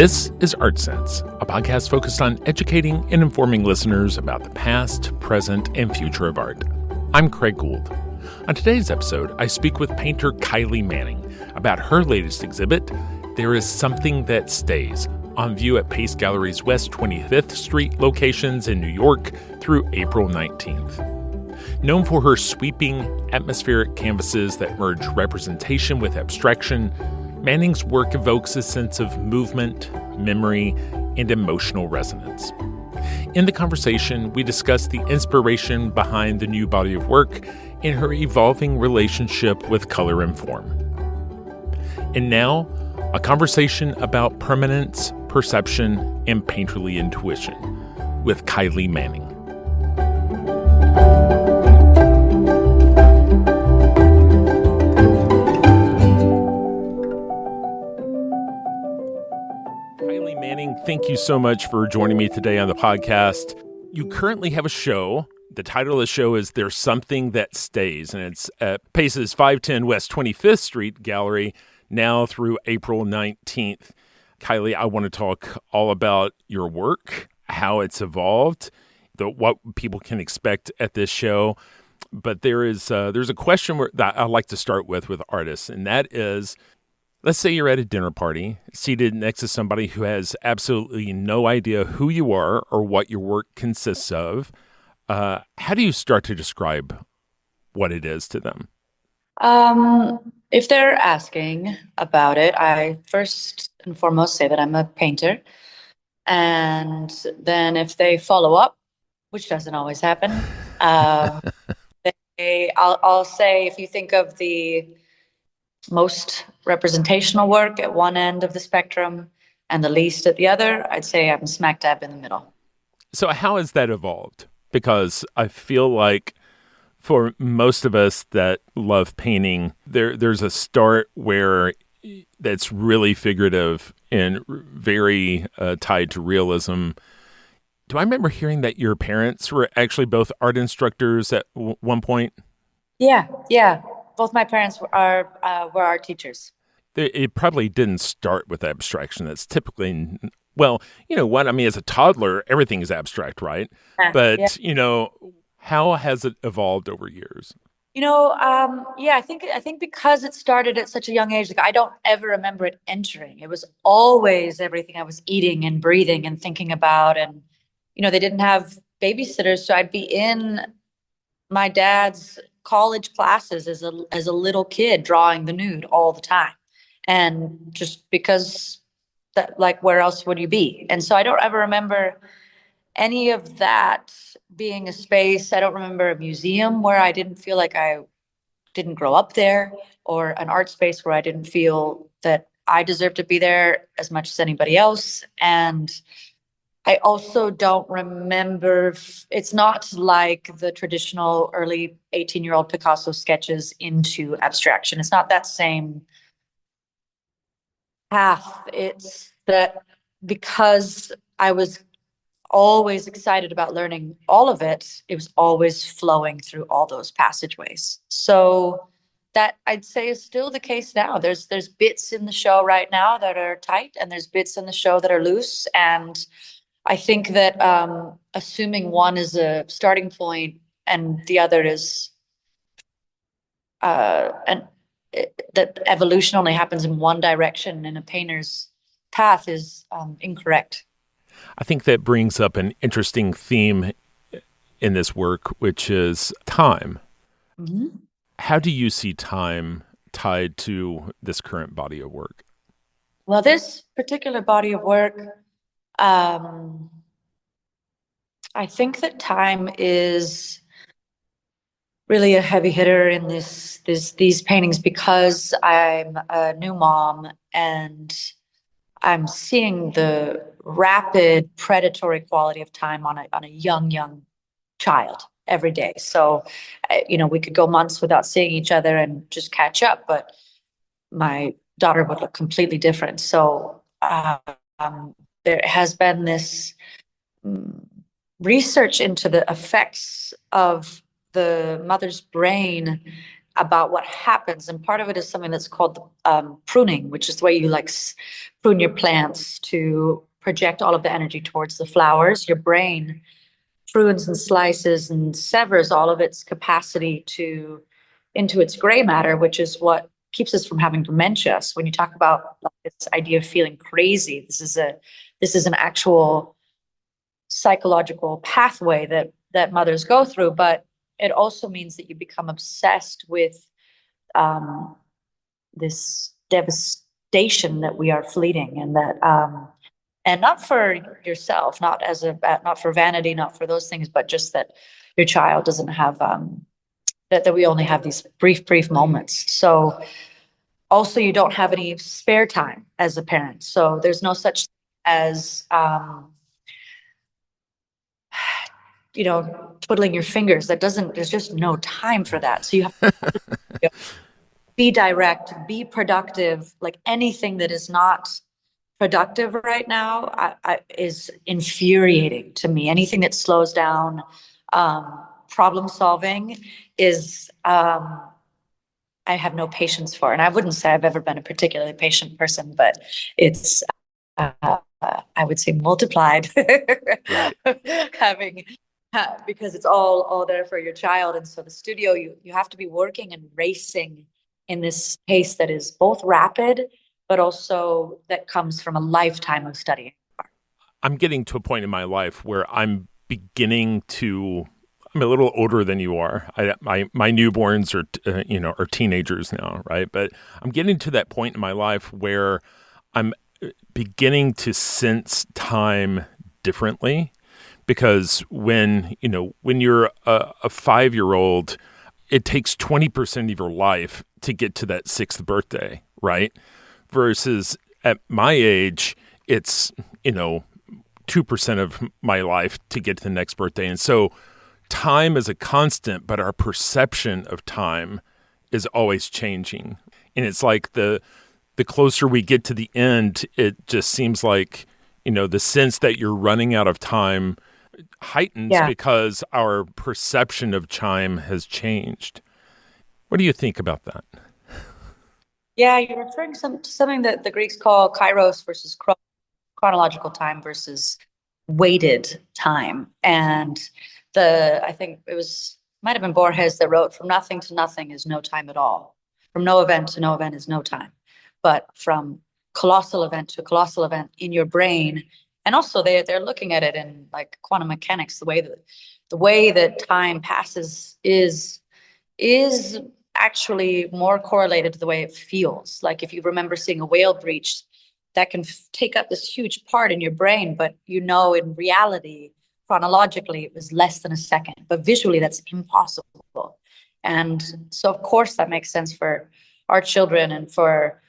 This is Art Sense, a podcast focused on educating and informing listeners about the past, present, and future of art. I'm Craig Gould. On today's episode, I speak with painter Kylie Manning about her latest exhibit, There Is Something That Stays, on view at Pace Gallery's West 25th Street locations in New York through April 19th. Known for her sweeping, atmospheric canvases that merge representation with abstraction, Manning's work evokes a sense of movement, memory, and emotional resonance. In the conversation, we discuss the inspiration behind the new body of work and her evolving relationship with color and form. And now, a conversation about permanence, perception, and painterly intuition with Kylie Manning. Kylie Manning, thank you so much for joining me today on the podcast. You currently have a show. The title of the show is There's Something That Stays, and it's at Pace's 510 West 25th Street Gallery, now through April 19th. Kylie, I want to talk all about your work, how it's evolved, what people can expect at this show. But there's a question that I like to start with artists, and that is, let's say you're at a dinner party, seated next to somebody who has absolutely no idea who you are or what your work consists of. How do you start to describe what it is to them? If they're asking about it, I first and foremost say that I'm a painter. And then if they follow up, which doesn't always happen, I'll say, if you think of the most representational work at one end of the spectrum and the least at the other, I'd say I'm smack dab in the middle. So how has that evolved? Because I feel like for most of us that love painting, there's a start where that's really figurative and very tied to realism. Do I remember hearing that your parents were actually both art instructors at one point? Yeah. Both my parents were art teachers. It probably didn't start with abstraction. That's typically, well, you know what? I mean, as a toddler, everything is abstract, right? But, how has it evolved over years? I think because it started at such a young age, like I don't ever remember it entering. It was always everything I was eating and breathing and thinking about. And, they didn't have babysitters, so I'd be in my dad's college classes as a little kid, drawing the nude all the time. And just because that, like, where else would you be? And so I don't ever remember any of that being a space. I don't remember a museum where I didn't feel like I didn't grow up there, or an art space where I didn't feel that I deserved to be there as much as anybody else. And I also don't remember, it's not like the traditional early 18-year-old Picasso sketches into abstraction. It's not that same path. It's that because I was always excited about learning all of it, it was always flowing through all those passageways. So that, I'd say, is still the case now. There's bits in the show right now that are tight, and there's bits in the show that are loose. And I think that assuming one is a starting point and the other is that evolution only happens in one direction in a painter's path is incorrect. I think that brings up an interesting theme in this work, which is time. Mm-hmm. How do you see time tied to this current body of work? Well, this particular body of work, I think that time is really a heavy hitter in these paintings, because I'm a new mom and I'm seeing the rapid predatory quality of time on a young child every day. So, we could go months without seeing each other and just catch up, but my daughter would look completely different. So there has been this research into the effects of the mother's brain about what happens. And part of it is something that's called pruning, which is the way you like prune your plants to project all of the energy towards the flowers. Your brain prunes and slices and severs all of its capacity to into its gray matter, which is what keeps us from having dementia. So when you talk about like, this idea of feeling crazy, this is an actual psychological pathway that mothers go through, but it also means that you become obsessed with um, this devastation that we are fleeting, and that and not for yourself, not for vanity, not for those things, but just that your child doesn't have that we only have these brief moments. So also you don't have any spare time as a parent. So there's no such as twiddling your fingers. There's just no time for that. So you have to be direct, be productive. Like anything that is not productive right now is infuriating to me. Anything that slows down problem solving is I have no patience for. And I wouldn't say I've ever been a particularly patient person, but it's I would say multiplied Right. having because it's all there for your child. And so the studio, you have to be working and racing in this pace that is both rapid, but also that comes from a lifetime of studying. I'm getting to a point in my life where I'm a little older than you are. My newborns are teenagers now, right? But I'm getting to that point in my life where I'm beginning to sense time differently, because when you're a 5-year-old, it takes 20% of your life to get to that 6th birthday, right? Versus at my age, it's 2% of my life to get to the next birthday. And so time is a constant, but our perception of time is always changing. And it's like the closer we get to the end, it just seems like, the sense that you're running out of time heightens because our perception of time has changed. What do you think about that? Yeah, you're referring to something that the Greeks call kairos versus chronological time versus weighted time. And I think might have been Borges that wrote, "From nothing to nothing is no time at all. From no event to no event is no time. But from colossal event to colossal event in your brain." And also they're looking at it in like quantum mechanics, the way that time passes is actually more correlated to the way it feels. Like if you remember seeing a whale breach, that can take up this huge part in your brain, but in reality, chronologically, it was less than a second, but visually that's impossible. And so of course that makes sense for our children and for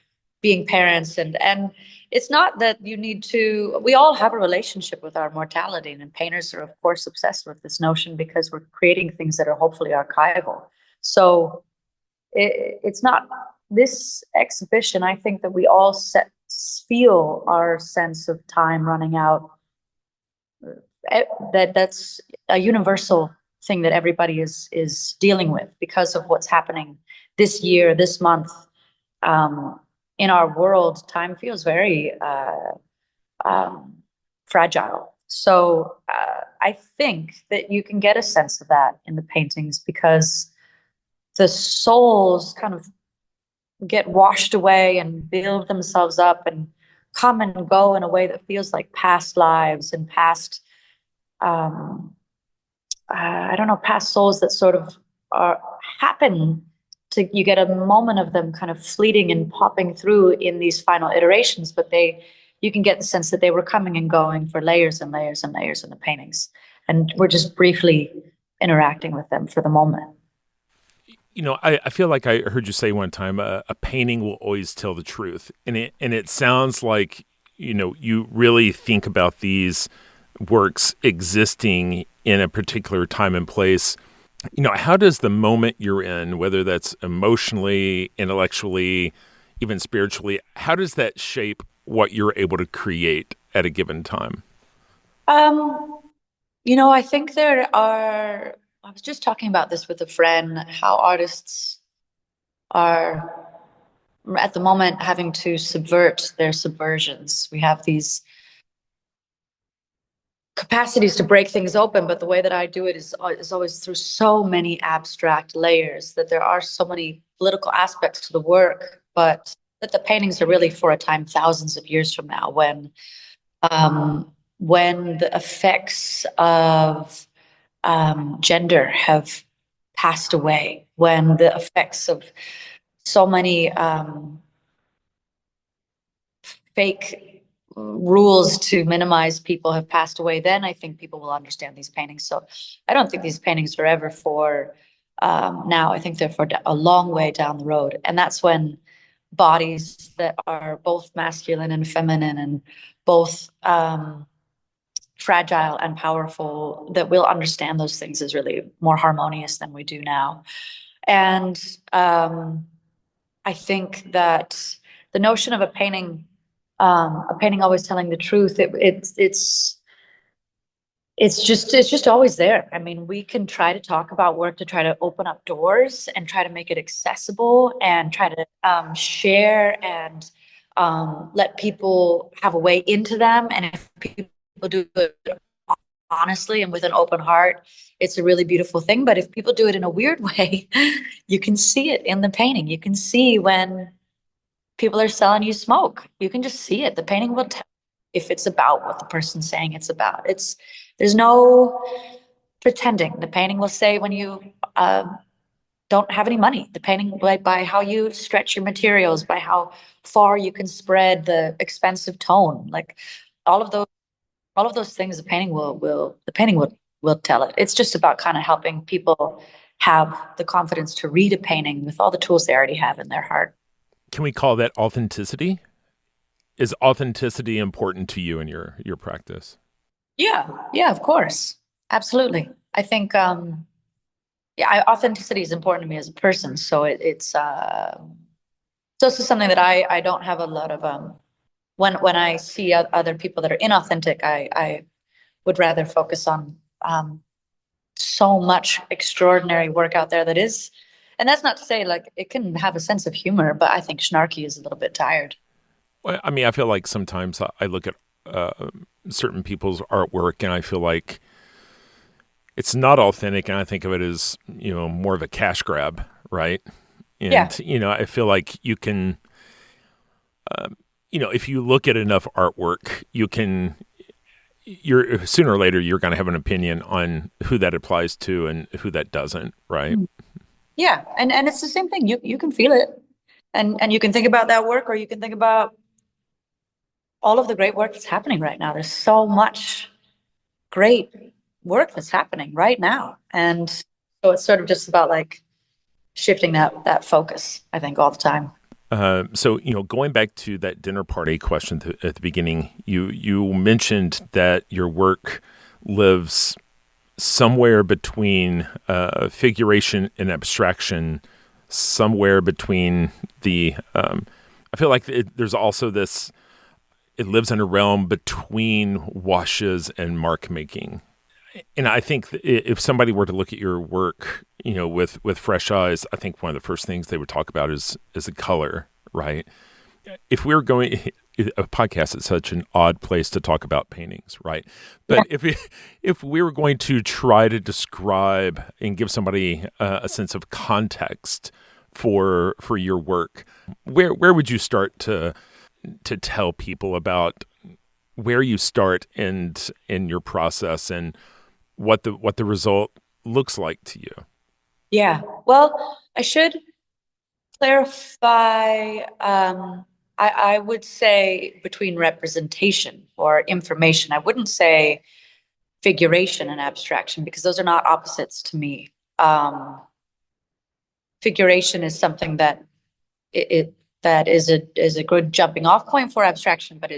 being parents. And it's not that we all have a relationship with our mortality, and painters are of course obsessed with this notion because we're creating things that are hopefully archival. So it's not this exhibition. I think that we all feel our sense of time running out. That's a universal thing that everybody is dealing with because of what's happening this year, this month. In our world, time feels very fragile. So I think that you can get a sense of that in the paintings because the souls kind of get washed away and build themselves up and come and go in a way that feels like past lives and past I don't know, past souls that sort of happen to, you get a moment of them kind of fleeting and popping through in these final iterations, but you can get the sense that they were coming and going for layers and layers and layers in the paintings, and we're just briefly interacting with them for the moment. I feel like I heard you say one time, a painting will always tell the truth. And it sounds like, you really think about these works existing in a particular time and place. How does the moment you're in, whether that's emotionally, intellectually, even spiritually, how does that shape what you're able to create at a given time? I think I was just talking about this with a friend, how artists are at the moment having to subvert their subversions. We have these capacities to break things open, but the way that I do it is always through so many abstract layers, that there are so many political aspects to the work, but that the paintings are really for a time thousands of years from now, when the effects of gender have passed away, when the effects of so many fake rules to minimize people have passed away, then I think people will understand these paintings. So I don't think these paintings are ever for now. I think they're for a long way down the road. And that's when bodies that are both masculine and feminine and both fragile and powerful, that will understand those things is really more harmonious than we do now. And I think that the notion of a painting always telling the truth, it's just always there. I mean, we can try to talk about work to try to open up doors and try to make it accessible and try to share and let people have a way into them. And if people do it honestly and with an open heart, it's a really beautiful thing. But if people do it in a weird way, you can see it in the painting. You can see when people are selling you smoke. You can just see it. The painting will tell if it's about what the person's saying it's about. There's no pretending. The painting will say when you don't have any money. The painting, by how you stretch your materials, by how far you can spread the expensive tone, like all of those all of those things, the painting will tell it. It's just about kind of helping people have the confidence to read a painting with all the tools they already have in their heart. Can we call that authenticity? Is authenticity important to you in your practice? Yeah, yeah, of course. Absolutely. I think authenticity is important to me as a person. So it's also something that I don't have a lot of when I see other people that are inauthentic, I would rather focus on so much extraordinary work out there that is, and that's not to say like it can have a sense of humor, but I think snarky is a little bit tired. Well, I mean, I feel like sometimes I look at certain people's artwork and I feel like it's not authentic, and I think of it as more of a cash grab, right? Yeah. And I feel like you can, if you look at enough artwork, you're sooner or later you're going to have an opinion on who that applies to and who that doesn't, right? Yeah, and it's the same thing. You can feel it, and you can think about that work, or you can think about all of the great work that's happening right now. There's so much great work that's happening right now, and so it's sort of just about like shifting that focus, I think, all the time. So going back to that dinner party question at the beginning, you mentioned that your work lives somewhere between figuration and abstraction, somewhere between the. I feel like there's also this. It lives in a realm between washes and mark making, and I think if somebody were to look at your work, with fresh eyes, I think one of the first things they would talk about is the color, right? If we were going, a podcast is such an odd place to talk about paintings, right? But Yeah. if we were going to try to describe and give somebody a sense of context for your work, where would you start to tell people about where you start and in your process and what the result looks like to you? Yeah. Well, I should clarify. I would say between representation or information. I wouldn't say figuration and abstraction because those are not opposites to me. Figuration is something that it that is a good jumping off point for abstraction, but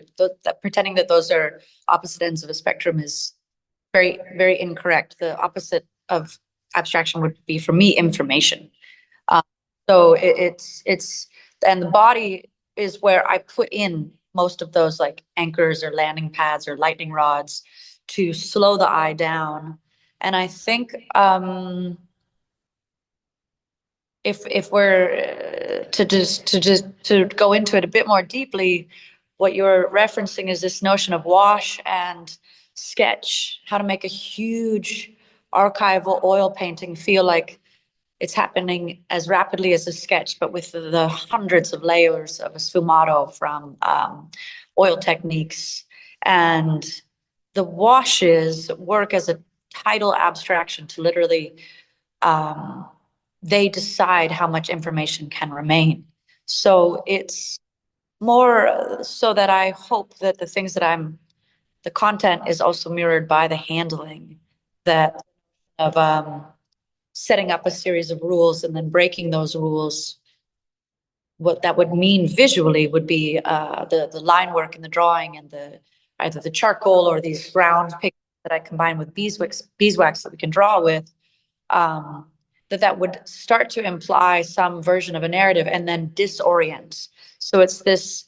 that pretending that those are opposite ends of a spectrum is very, very incorrect. The opposite of abstraction would be for me information. Um, so it's and the body is where I put in most of those like anchors or landing pads or lightning rods to slow the eye down. And I think if we're to go into it a bit more deeply, what you're referencing is this notion of wash and sketch, how to make a huge archival oil painting feel like it's happening as rapidly as a sketch, but with the hundreds of layers of a sfumato from oil techniques. And the washes work as a tidal abstraction to literally, um, they decide how much information can remain. So it's more so that I hope that the things that the content is also mirrored by the handling that of setting up a series of rules and then breaking those rules. What that would mean visually would be the line work and the drawing and the either the charcoal or these ground pigments that I combine with beeswax that we can draw with. Um, that would start to imply some version of a narrative and then disorient. So it's this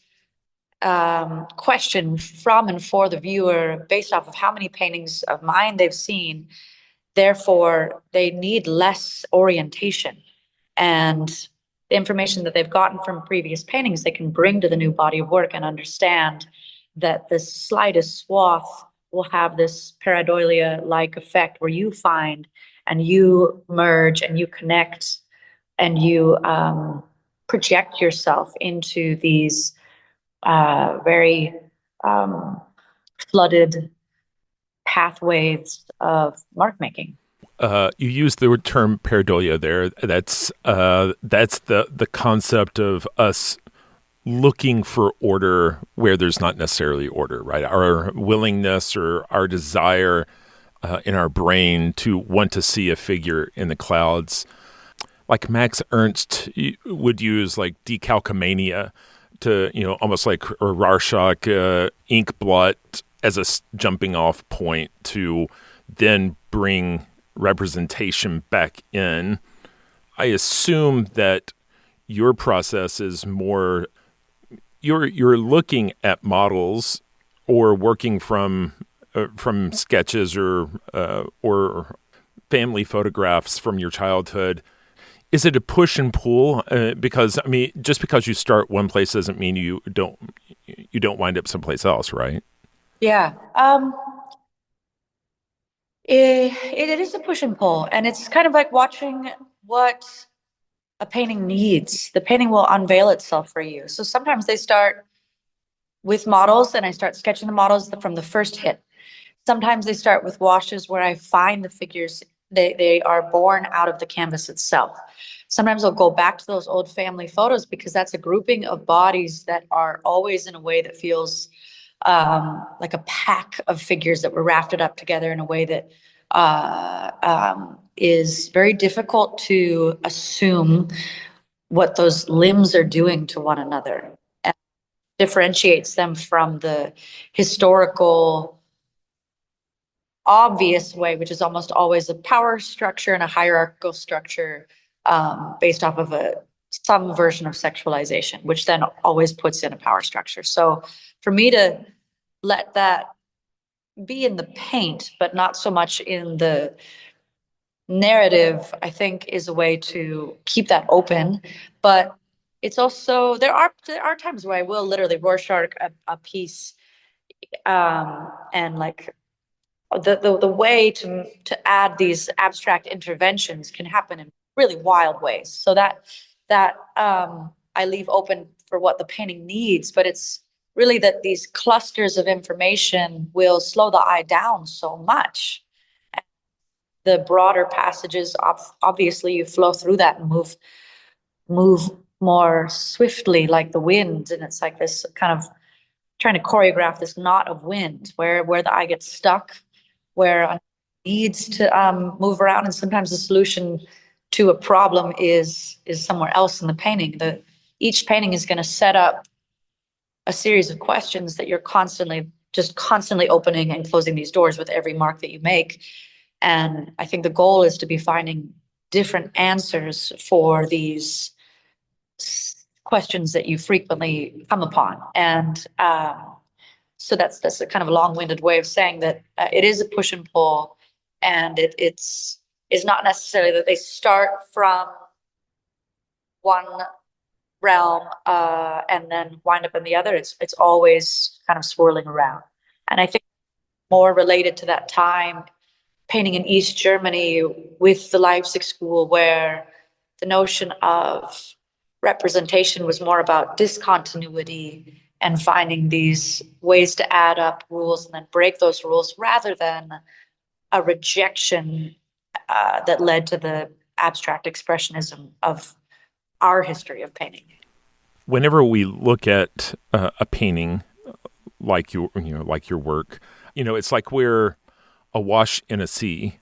question from and for the viewer based off of how many paintings of mine they've seen. Therefore, they need less orientation. And the information that they've gotten from previous paintings, they can bring to the new body of work and understand that the slightest swath will have this pareidolia-like effect where you find and you merge and you connect and you project yourself into these very flooded pathways of mark making. You used the term pareidolia there. That's the concept of us looking for order where there's not necessarily order, right? Our willingness or our desire in our brain to want to see a figure in the clouds. Like Max Ernst would use like decalcomania to, almost like or Rorschach ink blot as a jumping off point to then bring representation back in. I assume that your process is more you're looking at models or working from sketches or family photographs from your childhood. Is it a push and pull? Because I mean, just because you start one place doesn't mean you don't wind up someplace else, right? Yeah. It is a push and pull, and it's kind of like watching what a painting needs. The painting will unveil itself for you. So sometimes they start with models, and I start sketching the models from the first hit. Sometimes they start with washes where I find the figures. They are born out of the canvas itself. Sometimes I'll go back to those old family photos because that's a grouping of bodies that are always in a way that feels like a pack of figures that were rafted up together in a way that is very difficult to assume what those limbs are doing to one another and differentiates them from the historical obvious way, which is almost always a power structure and a hierarchical structure based off of some version of sexualization, which then always puts in a power structure. So for me to let that be in the paint, but not so much in the narrative, I think is a way to keep that open. But it's also, there are times where I will literally Rorschach a piece and like the way to add these abstract interventions can happen in really wild ways. So that I leave open for what the painting needs, but it's really that these clusters of information will slow the eye down so much. The broader passages, obviously, you flow through that and move more swiftly, like the wind, and it's like this kind of trying to choreograph this knot of wind where the eye gets stuck, where it needs to move around, and sometimes the solution to a problem is somewhere else in the painting. Each painting is going to set up a series of questions that you're constantly opening and closing these doors with every mark that you make. And I think the goal is to be finding different answers for these questions that you frequently come upon. And so that's a kind of a long-winded way of saying that it is a push and pull, and it's not necessarily that they start from one realm and then wind up in the other. It's always kind of swirling around. And I think more related to that time painting in East Germany with the Leipzig school, where the notion of representation was more about discontinuity and finding these ways to add up rules and then break those rules rather than a rejection that led to the abstract expressionism of our history of painting. Whenever we look at a painting like like your work, it's like we're awash in a sea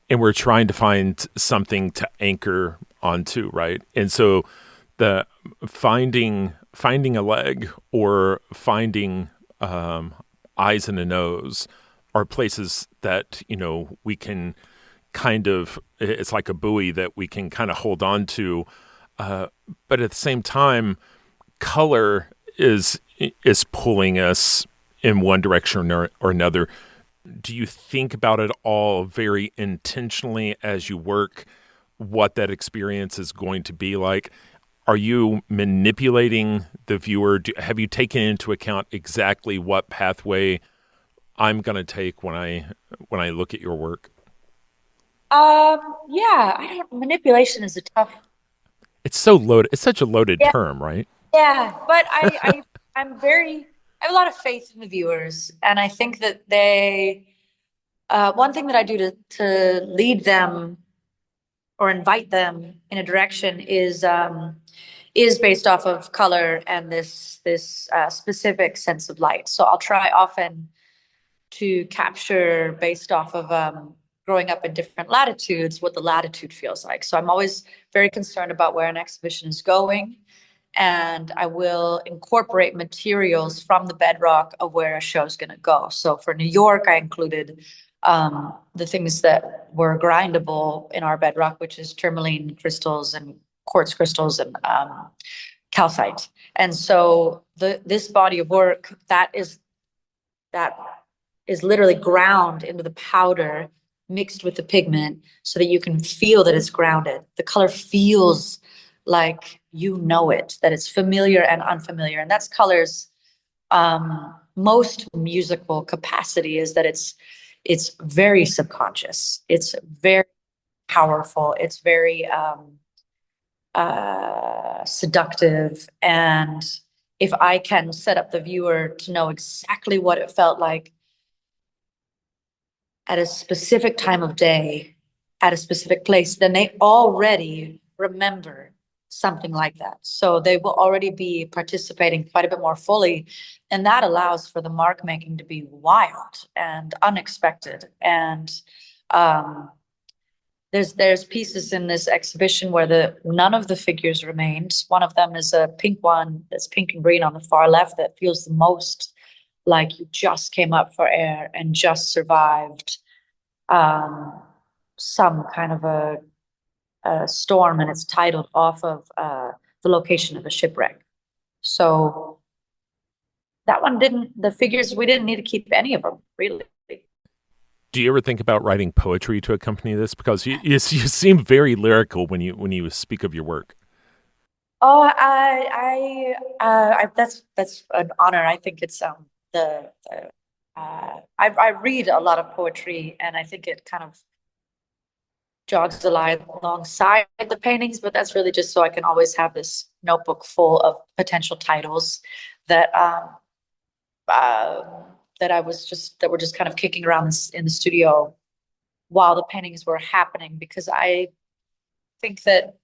and we're trying to find something to anchor onto, right? And so the finding a leg or finding eyes and a nose are places that we can kind of, it's like a buoy that we can kind of hold on to, but at the same time color is pulling us in one direction or another. Do you think about it all very intentionally as you work, what that experience is going to be like? Are you manipulating the viewer? Have you taken into account exactly what pathway I'm going to take when I look at your work? Yeah, manipulation is a tough. It's so loaded. It's such a loaded Yeah, term, right? yeah, but I have a lot of faith in the viewers, and I think that one thing that I do to lead them or invite them in a direction is based off of color and this specific sense of light. So I'll try often to capture based off of growing up in different latitudes what the latitude feels like. So I'm always very concerned about where an exhibition is going, and I will incorporate materials from the bedrock of where a show's going to go. So for New York, I included the things that were grindable in our bedrock, which is tourmaline crystals and quartz crystals and calcite. And so this body of work that is literally ground into the powder mixed with the pigment so that you can feel that it's grounded. The color feels like that it's familiar and unfamiliar. And that's color's most musical capacity, is that it's very subconscious. It's very powerful. It's very seductive. And if I can set up the viewer to know exactly what it felt like at a specific time of day, at a specific place, then they already remember something like that. So they will already be participating quite a bit more fully. And that allows for the mark making to be wild and unexpected. And there's pieces in this exhibition where none of the figures remained. One of them is a pink one that's pink and green on the far left that feels the most like you just came up for air and just survived some kind of a storm, and it's titled off of the location of a shipwreck. So that one we didn't need to keep any of them, really. Do you ever think about writing poetry to accompany this? Because you seem very lyrical when you speak of your work. Oh, that's an honor. I think it's I read a lot of poetry, and I think it kind of jogs the line alongside the paintings, but that's really just so I can always have this notebook full of potential titles that that were just kind of kicking around in the studio while the paintings were happening, because I think that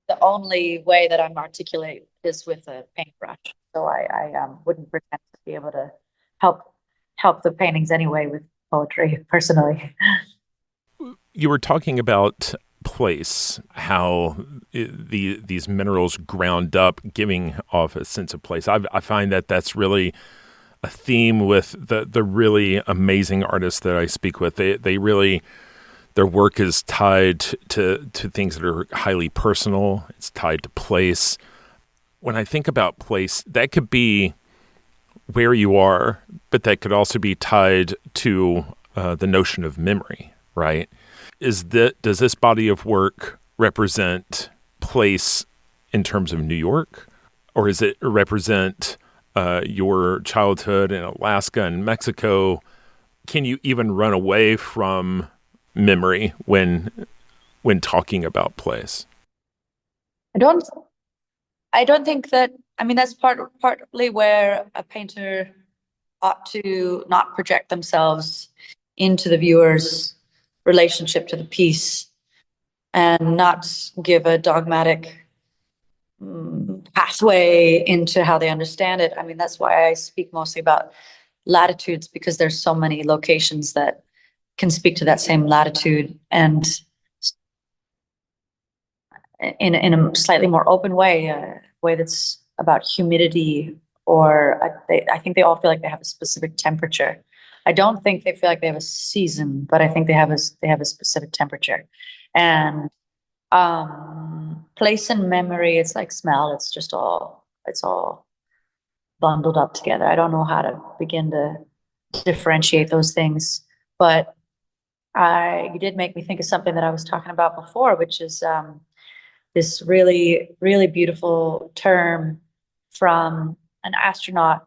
the only way that I'm articulate is with a paintbrush. So I wouldn't pretend to be able to help the paintings anyway with poetry personally. You were talking about place, how these minerals ground up, giving off a sense of place. I find that that's really a theme with the really amazing artists that I speak with. They really, their work is tied to things that are highly personal. It's tied to place. When I think about place, that could be where you are, but that could also be tied to the notion of memory, right? Does this body of work represent place in terms of New York, or is it represent your childhood in Alaska and Mexico? Can you even run away from memory when talking about place? I don't I don't think that, I mean, that's partly where a painter ought to not project themselves into the viewer's relationship to the piece and not give a dogmatic pathway into how they understand it. I mean, that's why I speak mostly about latitudes, because there's so many locations that can speak to that same latitude, and in a slightly more open way, a way that's about humidity, or I think they all feel like they have a specific temperature. I don't think they feel like they have a season, but I think they have a specific temperature. And place and memory, it's like smell. It's all bundled up together. I don't know how to begin to differentiate those things, but you did make me think of something that I was talking about before, which is this really, really beautiful term from an astronaut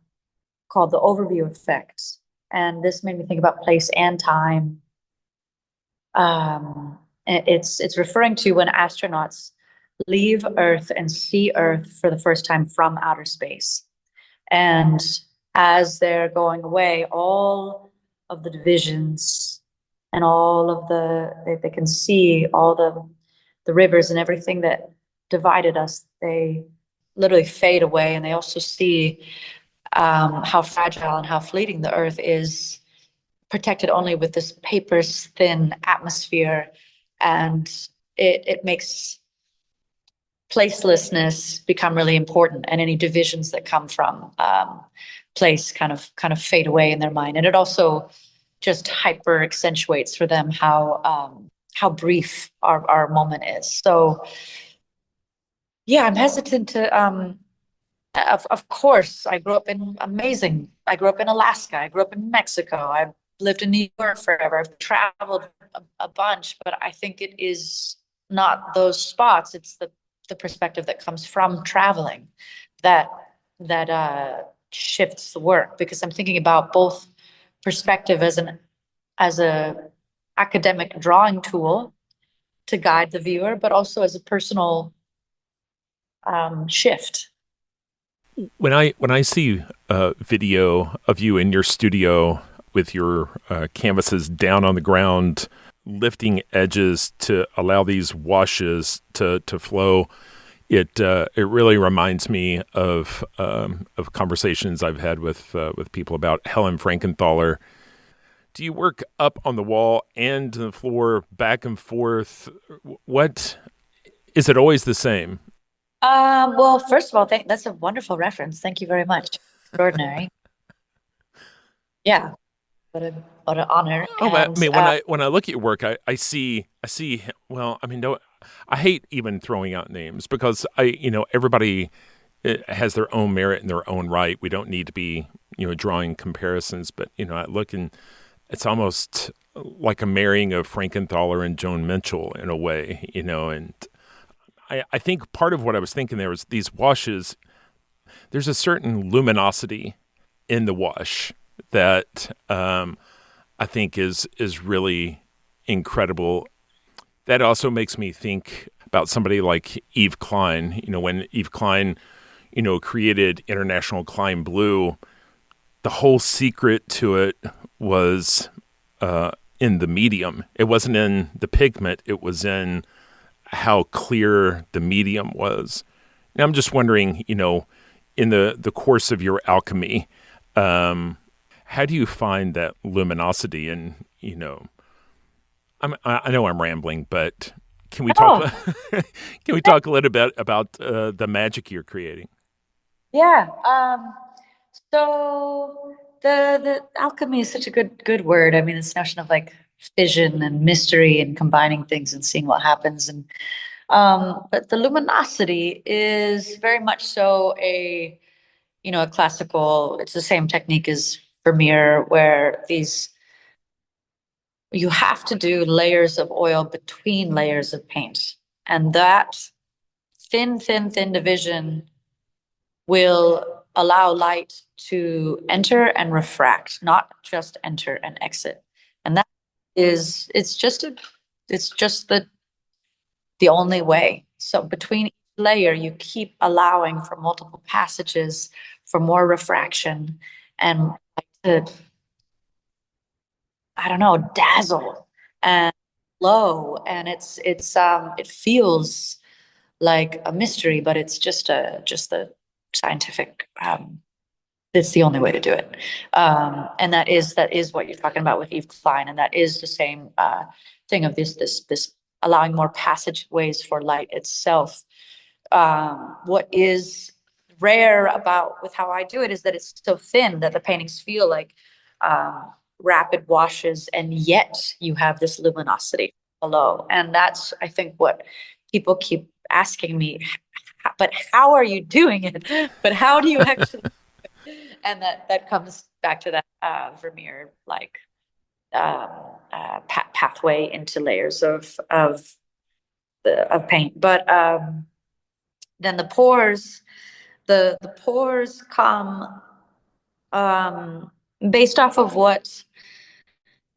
called the overview effect. And this made me think about place and time. It's referring to when astronauts leave Earth and see Earth for the first time from outer space. And as they're going away, all of the divisions and all of they can see all the rivers and everything that divided us, they literally fade away. And they also see how fragile and how fleeting the earth is, protected only with this paper thin atmosphere. And it makes placelessness become really important, and any divisions that come from place kind of fade away in their mind. And it also just hyper accentuates for them how brief our moment is. So yeah, I'm hesitant to of course I grew up in Alaska, I grew up in Mexico, I've lived in New York forever, I've traveled a bunch, but I think it is not those spots, it's the perspective that comes from traveling that shifts the work, because I'm thinking about both perspective as a academic drawing tool to guide the viewer, but also as a personal shift. When I see a video of you in your studio with your canvases down on the ground, lifting edges to allow these washes to flow, it really reminds me of conversations I've had with people about Helen Frankenthaler. Do you work up on the wall and the floor, back and forth? What is it always the same? Well, first of all, that's a wonderful reference. Thank you very much. Extraordinary. Yeah, what a what an honor. Oh, I And mean, when I look at your work, I see. Well, I mean, no, I hate even throwing out names because everybody has their own merit in their own right. We don't need to be drawing comparisons, but I look and it's almost like a marrying of Frankenthaler and Joan Mitchell in a way, and I think part of what I was thinking there was these washes. There's a certain luminosity in the wash that I think is really incredible. That also makes me think about somebody like Yves Klein. When Yves Klein, created International Klein Blue, the whole secret to it was in the medium. It wasn't in the pigment. It was in how clear the medium was. And I'm just wondering, in the course of your alchemy, how do you find that luminosity? And I know I'm rambling, but can we talk? oh, Can we talk a little bit about the magic you're creating? yeah. So the alchemy is such a good word. I mean, this notion of like fission and mystery and combining things and seeing what happens. And but the luminosity is very much so a classical. It's the same technique as Vermeer, where you have to do layers of oil between layers of paint, and that thin division will allow light to enter and refract, not just enter and exit. And that is, it's just the only way. So between each layer, you keep allowing for multiple passages, for more refraction, and to, I don't know, dazzle and glow. And it feels like a mystery, but it's just the scientific it's the only way to do it. And that is what you're talking about with Eve Klein, and that is the same thing of this allowing more passageways for light itself. What is rare about with how I do it is that it's so thin that the paintings feel like rapid washes, and yet you have this luminosity below. And that's, I think, what people keep asking me, but how are you doing it? But how do you actually? And that comes back to that Vermeer like pathway into layers of paint. But then the pores come based off of what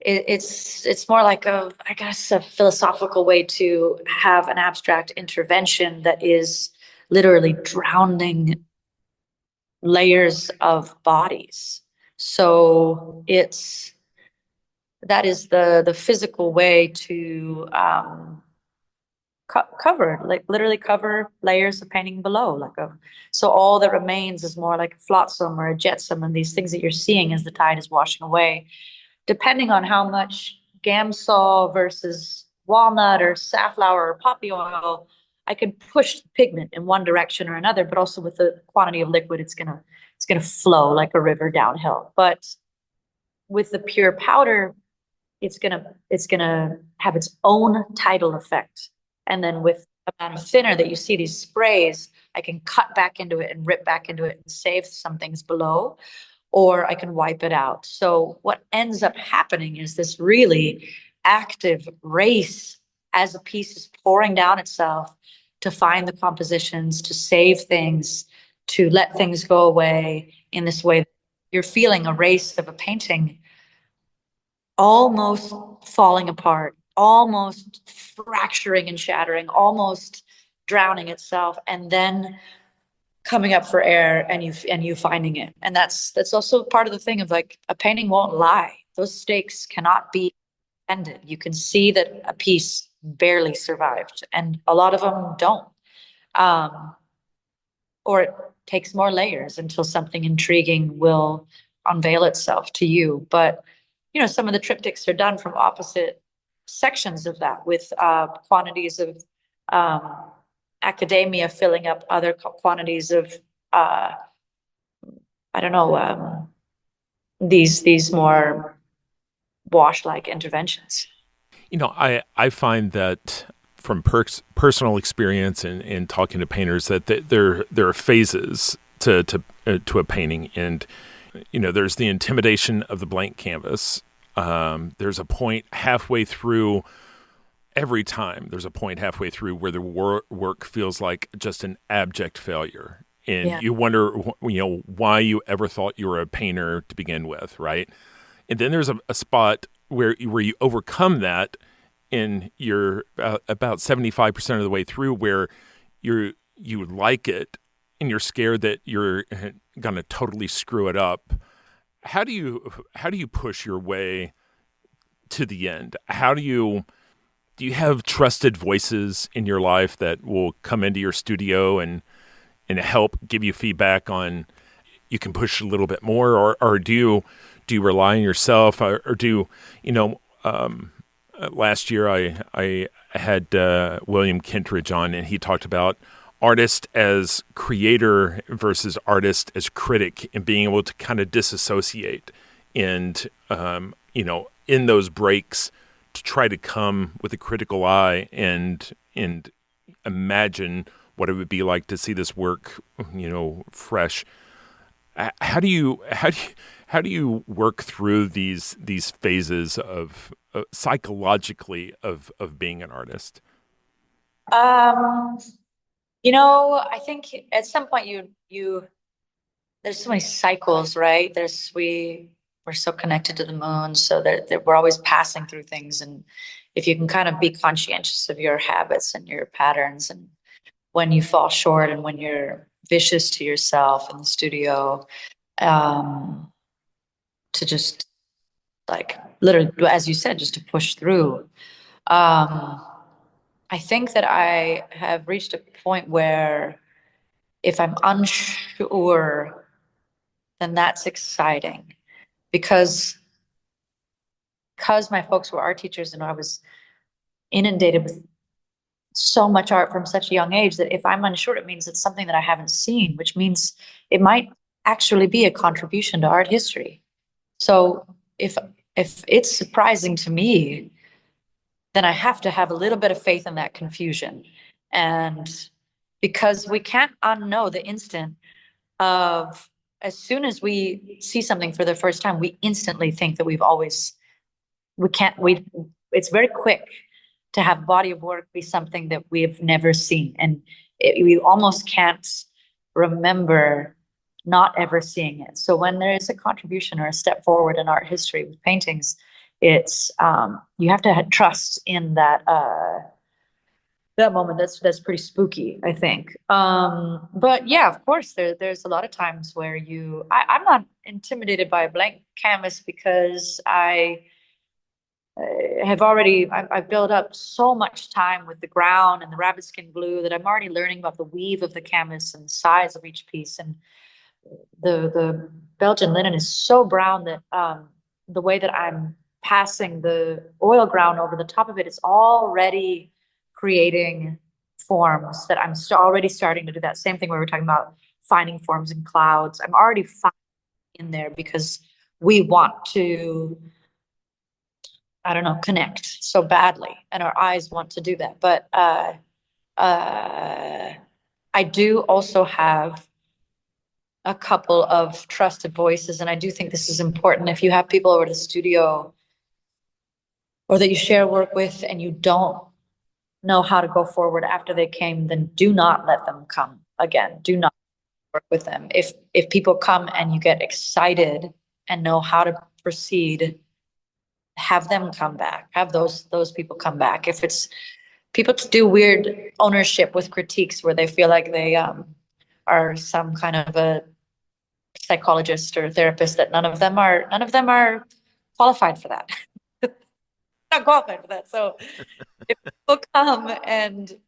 it's more like I guess a philosophical way to have an abstract intervention that is literally drowning layers of bodies. So that is the physical way to cover, like literally cover layers of painting below, so all that remains is more like a flotsam or a jetsam, and these things that you're seeing as the tide is washing away, depending on how much Gamsol versus walnut or safflower or poppy oil, I can push the pigment in one direction or another, but also with the quantity of liquid, it's gonna flow like a river downhill. But with the pure powder, it's gonna have its own tidal effect. And then with the amount of thinner that you see these sprays, I can cut back into it and rip back into it and save some things below, or I can wipe it out. So what ends up happening is this really active race as a piece is pouring down itself to find the compositions, to save things, to let things go away in this way. You're feeling a race of a painting almost falling apart, almost fracturing and shattering, almost drowning itself, and then coming up for air, and you finding it. And that's also part of the thing of like a painting won't lie. Those stakes cannot be ended. You can see that a piece barely survived, and a lot of them don't. Um, or it takes more layers until something intriguing will unveil itself to you. But some of the triptychs are done from opposite sections of that, with quantities of academia filling up other quantities of I don't know, these more wash-like interventions. I find that from personal experience and talking to painters that there are phases to a painting, and there's the intimidation of the blank canvas. There's a point halfway through. Every time there's a point halfway through where the work feels like just an abject failure, and Yeah. you wonder why you ever thought you were a painter to begin with, right? And then there's a spot where you overcome that, and you're about 75% of the way through, where you like it, and you're scared that you're gonna totally screw it up. How do you push your way to the end? Do you have trusted voices in your life that will come into your studio and help give you feedback on you can push a little bit more, or do you rely on yourself, or last year I had William Kentridge on, and he talked about artist as creator versus artist as critic, and being able to kind of disassociate and in those breaks to try to come with a critical eye and imagine what it would be like to see this work, fresh. How do you work through these phases of psychologically of being an artist? Um, I think at some point there's so many cycles, right? We're so connected to the moon, so that we're always passing through things. And if you can kind of be conscientious of your habits and your patterns, and when you fall short and when you're vicious to yourself in the studio, um, to just like literally, as you said, just to push through. Um, I think that I have reached a point where if I'm unsure, then that's exciting because my folks were art teachers and I was inundated with so much art from such a young age that if I'm unsure, it means it's something that I haven't seen, which means it might actually be a contribution to art history. So if it's surprising to me, then I have to have a little bit of faith in that confusion. And because we can't unknow the instant of as soon as we see something for the first time, we instantly think that we can't, it's very quick to have body of work be something that we've never seen. And we almost can't remember not ever seeing it. So when there is a contribution or a step forward in art history with paintings, it's you have to have trust in that moment. That's pretty spooky, I think. But yeah, of course, there's a lot of times where I'm not intimidated by a blank canvas because I've built up so much time with the ground and the rabbit skin glue that I'm already learning about the weave of the canvas and size of each piece. And the Belgian linen is so brown that the way that I'm passing the oil ground over the top of it, it's already creating forms that I'm already starting to do that same thing where we're talking about finding forms in clouds. I'm already finding in there because we want to, I don't know, connect so badly, and our eyes want to do that. But I do also have a couple of trusted voices, and I do think this is important. If you have people over to the studio or that you share work with and you don't know how to go forward after they came, then do not let them come again. Do not work with them. If people come and you get excited and know how to proceed, have them come back. Have those people come back. If it's people do weird ownership with critiques where they feel like they are some kind of a psychologist or therapist, that none of them are qualified for that. Not qualified for that. So if people come and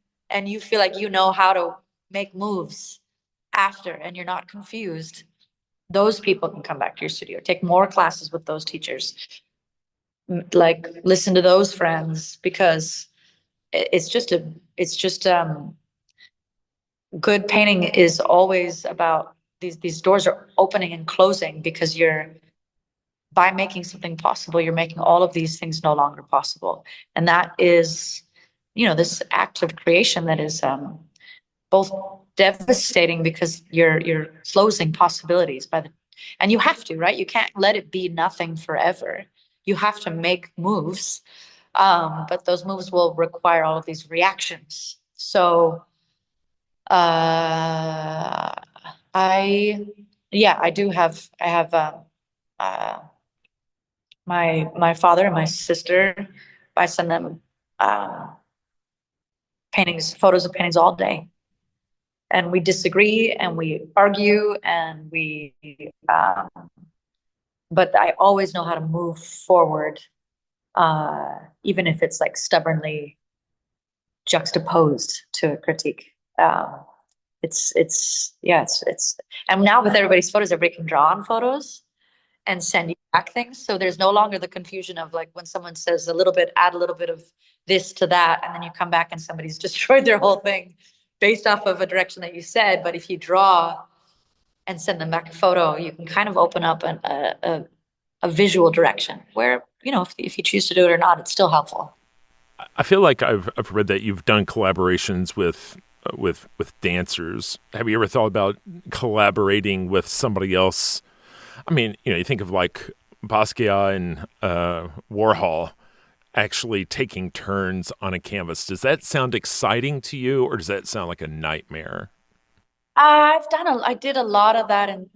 you feel like you know how to make moves after and you're not confused, those people can come back to your studio. Take more classes with those teachers. Like listen to those friends, because it's just good painting is always about these doors are opening and closing because by making something possible, you're making all of these things no longer possible. And that is, this act of creation that is both devastating because you're closing possibilities and you have to, right? You can't let it be nothing forever. You have to make moves. But those moves will require all of these reactions. So uh, I have uh, my father and my sister. I send them um, photos of paintings all day, and we disagree and we argue and um, but I always know how to move forward, even if it's like stubbornly juxtaposed to a critique. It's and now with everybody's photos, everybody can draw on photos and send you back things. So there's no longer the confusion of like when someone says a little bit, add a little bit of this to that, and then you come back and somebody's destroyed their whole thing based off of a direction that you said. But if you draw and send them back a photo, you can kind of open up a visual direction where, if you choose to do it or not, it's still helpful. I feel like I've read that you've done collaborations with dancers. Have you ever thought about collaborating with somebody else? I mean, you think of like Basquiat and Warhol. actually taking turns on a canvas. Does that sound exciting to you, or does that sound like a nightmare? I did a lot of that in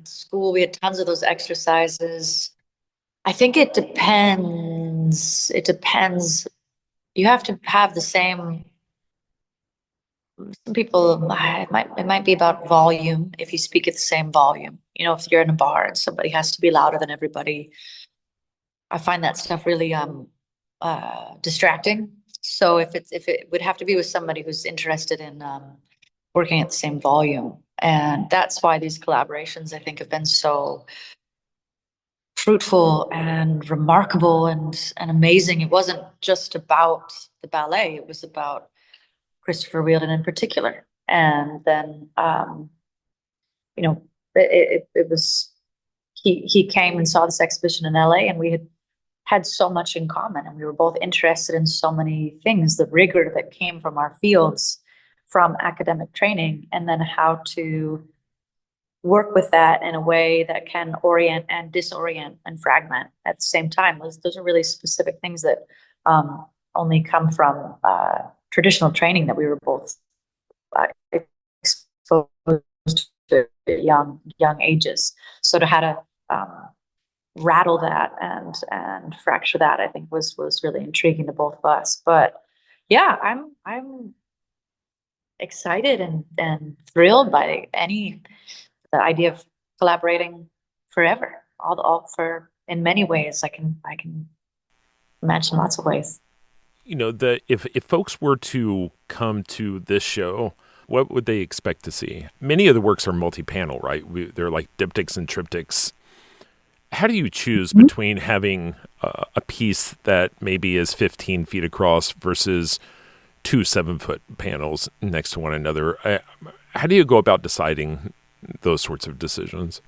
school. We had tons of those exercises. I think it depends. It depends. You have to have the same. Some people, it might be about volume. If you speak at the same volume, if you're in a bar and somebody has to be louder than everybody, I find that stuff really distracting. So if it would have to be with somebody who's interested in working at the same volume, and that's why these collaborations I think have been so fruitful and remarkable and amazing. It wasn't just about the ballet; it was about Christopher Wheeldon in particular. And then, you know, it was he came and saw this exhibition in LA, and we had so much in common, and we were both interested in so many things. The rigor that came from our fields, from academic training, and then how to work with that in a way that can orient and disorient and fragment at the same time. Those are really specific things that only come from traditional training that we were both exposed to at young ages. So to how to rattle that and fracture that, I think was really intriguing to both of us. But yeah, I'm excited and thrilled by the idea of collaborating forever. All for in many ways. I can imagine lots of ways. If folks were to come to this show, what would they expect to see? Many of the works are multi-panel, right? They're like diptychs and triptychs. How do you choose between having a piece that maybe is 15 feet across versus two 7-foot panels next to one another? How do you go about deciding those sorts of decisions?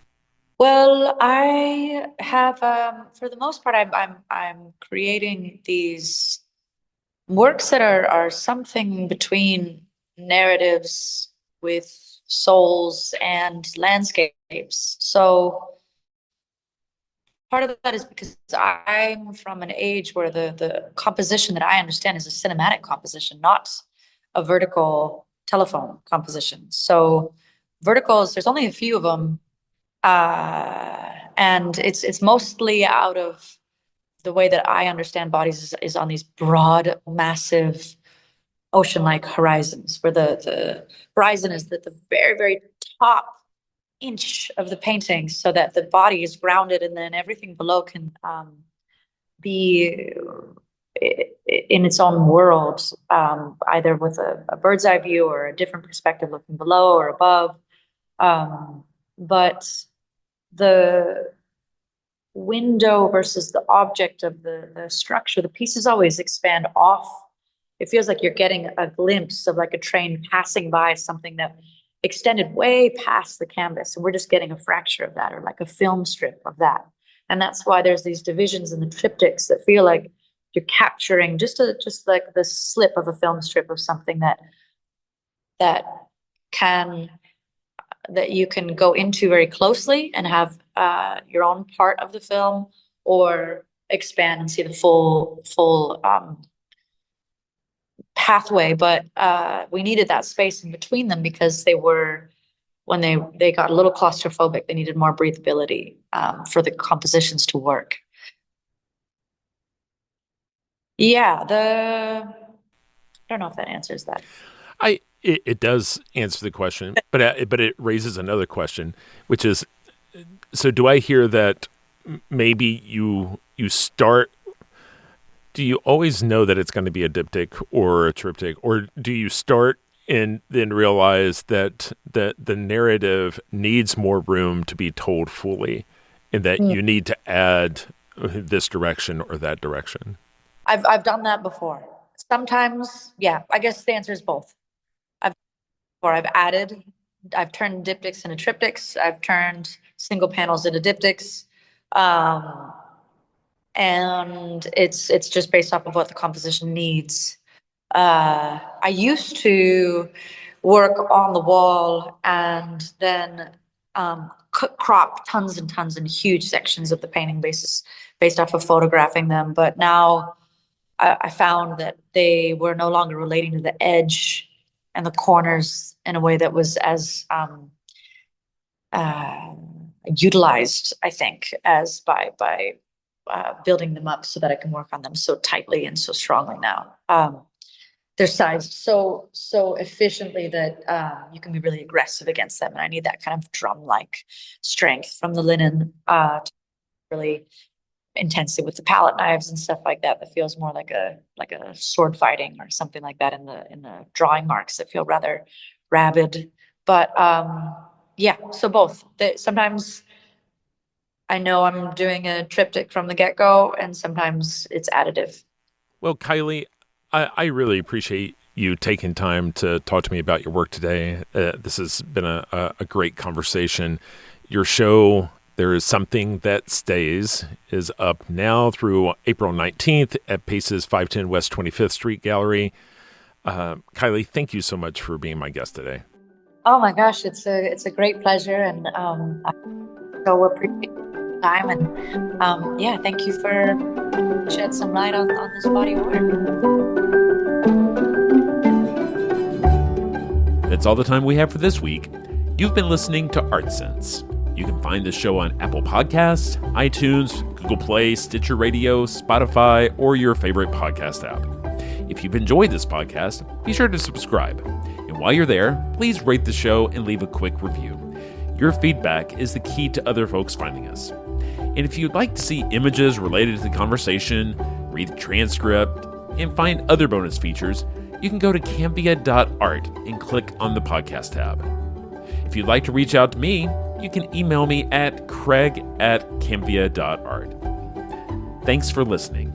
Well, I have, for the most part, I'm creating these works that are something between narratives with souls and landscapes. So part of that is because I'm from an age where the composition that I understand is a cinematic composition, not a vertical telephone composition. So verticals, there's only a few of them, and it's mostly out of the way that I understand bodies is on these broad, massive ocean-like horizons, where the horizon is the very, very top inch of the painting, so that the body is grounded, and then everything below can be in its own world, either with a bird's eye view or a different perspective looking below or above. But the window versus the object of the structure, the pieces always expand off. It feels like you're getting a glimpse of like a train passing by something that extended way past the canvas, and we're just getting a fracture of that, or like a film strip of that. And that's why there's these divisions in the triptychs that feel like you're capturing just like the slip of a film strip of something that can that you can go into very closely and have your own part of the film, or expand and see the full pathway. But we needed that space in between them because when they got a little claustrophobic, they needed more breathability for the compositions to work. Yeah, I don't know if that answers that. It does answer the question, but it raises another question, which is, so do I hear that maybe you start? Do you always know that it's going to be a diptych or a triptych, or do you start and then realize that the narrative needs more room to be told fully, and that you need to add this direction or that direction? I've done that before. Sometimes, yeah, I guess the answer is both. I've added, I've turned diptychs into triptychs. I've turned single panels into diptychs. And it's just based off of what the composition needs. I used to work on the wall and then crop tons and tons and huge sections of the painting based off of photographing them. But now I found that they were no longer relating to the edge and the corners in a way that was as uh, utilized, I think, as by building them up so that I can work on them so tightly and so strongly now. They're sized so efficiently that you can be really aggressive against them, and I need that kind of drum-like strength from the linen to really intensely with the palette knives and stuff like that. That feels more like a sword fighting or something like that in the drawing marks that feel rather rabid. But yeah, so both. Sometimes I know I'm doing a triptych from the get-go, and sometimes it's additive. Well, Kylie, I really appreciate you taking time to talk to me about your work today. This has been a great conversation. Your show, There Is Something That Stays, is up now through April 19th at Pace's 510 West 25th Street Gallery. Kylie, thank you so much for being my guest today. Oh my gosh, it's a great pleasure, and I so appreciate your time, and yeah, thank you for shed some light on this body of work. That's all the time we have for this week. You've been listening to Art Sense. You can find the show on Apple Podcasts, iTunes, Google Play, Stitcher Radio, Spotify, or your favorite podcast app. If you've enjoyed this podcast, be sure to subscribe. And while you're there, please rate the show and leave a quick review. Your feedback is the key to other folks finding us. And if you'd like to see images related to the conversation, read the transcript, and find other bonus features, you can go to cambia.art and click on the podcast tab. If you'd like to reach out to me, you can email me at craig@cambia.art. Thanks for listening.